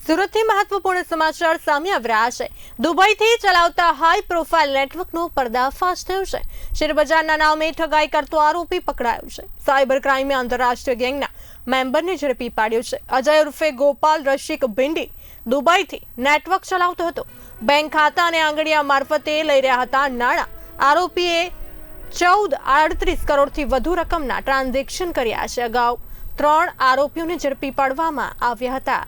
સુરતથી મહત્વપૂર્ણ સમાચાર સામે આવી રહ્યા છે। દુબઈથી ચલાવતા હાઈ પ્રોફાઇલ નેટવર્કનો પર્દાફાશ થયો છે। શેરબજારના નામે ઠગાઈ કરતો આરોપી પકડાયો છે। સાયબર ક્રાઇમે આંતરરાષ્ટ્રીય ગેંગના મેમ્બરને ઝડપી પાડ્યો છે। અજય ઉર્ફે ગોપાલ રશિક ભિંડી દુબઈથી નેટવર્ક ચલાવતો હતો। બેંક ખાતા અને આંગડિયા મારફતે લઈ રહ્યા હતા નાણાં। આરોપીએ 14.38 કરોડથી વધુ રકમના ટ્રાન્ઝેક્શન કર્યા છે। અગાઉ 3 આરોપીઓને ઝડપી પાડવામાં આવ્યા હતા।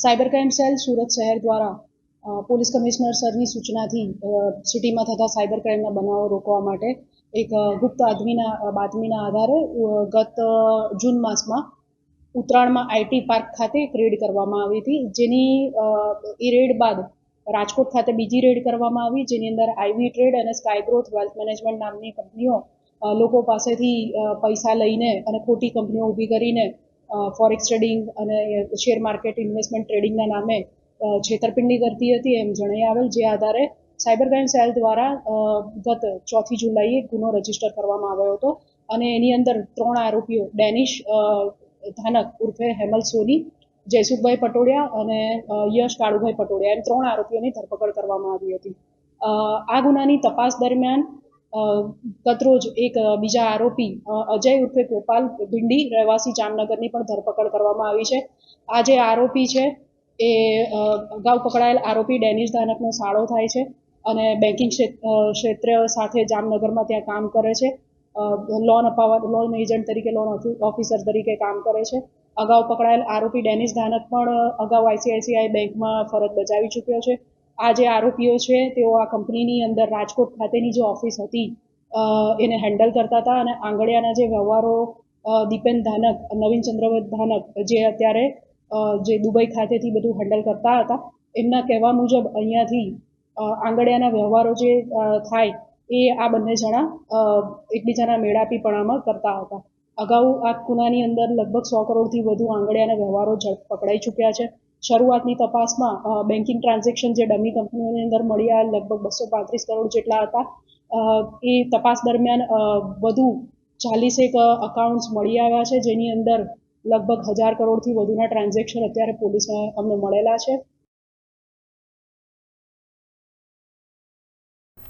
સાયબર ક્રાઇમ સેલ સુરત શહેર દ્વારા પોલીસ કમિશનર સરની સૂચનાથી સિટીમાં થતા સાયબર ક્રાઇમના બનાવો રોકવા માટે એક ગુપ્ત બાતમીના આધારે ગત જૂન માસમાં ઉત્તરાયણમાં આઈટી પાર્ક ખાતે એક રેડ કરવામાં આવી હતી, જેની એ રેડ બાદ રાજકોટ ખાતે બીજી રેડ કરવામાં આવી, જેની અંદર આઈવી ટ્રેડ અને સ્કાય ગ્રોથ વેલ્થ મેનેજમેન્ટ નામની કંપનીઓ લોકો પાસેથી પૈસા લઈને અને ખોટી કંપનીઓ ઊભી કરીને ફોરેક્સ ટ્રેડિંગ અને શેર માર્કેટ ઇન્વેસ્ટમેન્ટ ટ્રેડિંગના નામે છેતરપિંડી કરતી હતી એમ જણાઈ આવેલ, જે આધારે સાયબર ક્રાઇમ સેલ દ્વારા ગત 4 જુલાઈએ ગુનો રજીસ્ટર કરવામાં આવ્યો હતો અને એની અંદર 3 આરોપીઓ ડેનિશ ધાનક ઉર્ફે હેમલ સોની, જયસુખભાઈ પટોડિયા અને યશ કાળુભાઈ પટોડિયા એમ 3 આરોપીઓની ધરપકડ કરવામાં આવી હતી। આ ગુનાની તપાસ દરમિયાન ગતરોજ એક બીજા આરોપી અજય ઉર્ફે ગોપાલ ભિંડી રહેવાસી જામનગરની પણ ધરપકડ કરવામાં આવી છે। આ જે આરોપી છે એ અગાઉ પકડાયેલ આરોપી ડેનિશ ધાનકનો સાળો થાય છે અને બેન્કિંગ ક્ષેત્ર સાથે જામનગરમાં ત્યાં કામ કરે છે। લોન એજન્ટ તરીકે, લોન ઓફિસર તરીકે કામ કરે છે। અગાઉ પકડાયેલ આરોપી ડેનિશ ધાનક પણ અગાઉ આઈસીઆઈસીઆઈ બેંકમાં ફરજ બજાવી ચૂક્યો છે। આ જે આરોપીઓ છે તેઓ આ કંપનીની અંદર રાજકોટ ખાતેની જે ઓફિસ હતી એને હેન્ડલ કરતા હતા અને આંગડિયાના જે વ્યવહારો દીપેન ધાનક, નવીન ચંદ્રવત ધાનક જે અત્યારે જે દુબઈ ખાતેથી બધું હેન્ડલ કરતા હતા, એમના કહેવા મુજબ અહીંયાથી આંગડિયાના વ્યવહારો જે થાય એ આ બંને જણા એકબીજાના મેળાપીપણામાં કરતા હતા। અગાઉ આ ગુનાની અંદર લગભગ 100 કરોડથી વધુ આંગડિયાના વ્યવહારો પકડાઈ ચૂક્યા છે। શરૂઆતની તપાસમાં બેન્કિંગ ટ્રાન્ઝેક્શન જે ડમી કંપનીઓની અંદર મળી આવેલ લગભગ 235 કરોડ જેટલા હતા। એ તપાસ દરમિયાન વધુ 41 અકાઉન્ટ્સ મળી આવ્યા છે, જેની અંદર લગભગ 1000 કરોડથી વધુના ટ્રાન્ઝેક્શન અત્યારે પોલીસને અમને મળેલા છે।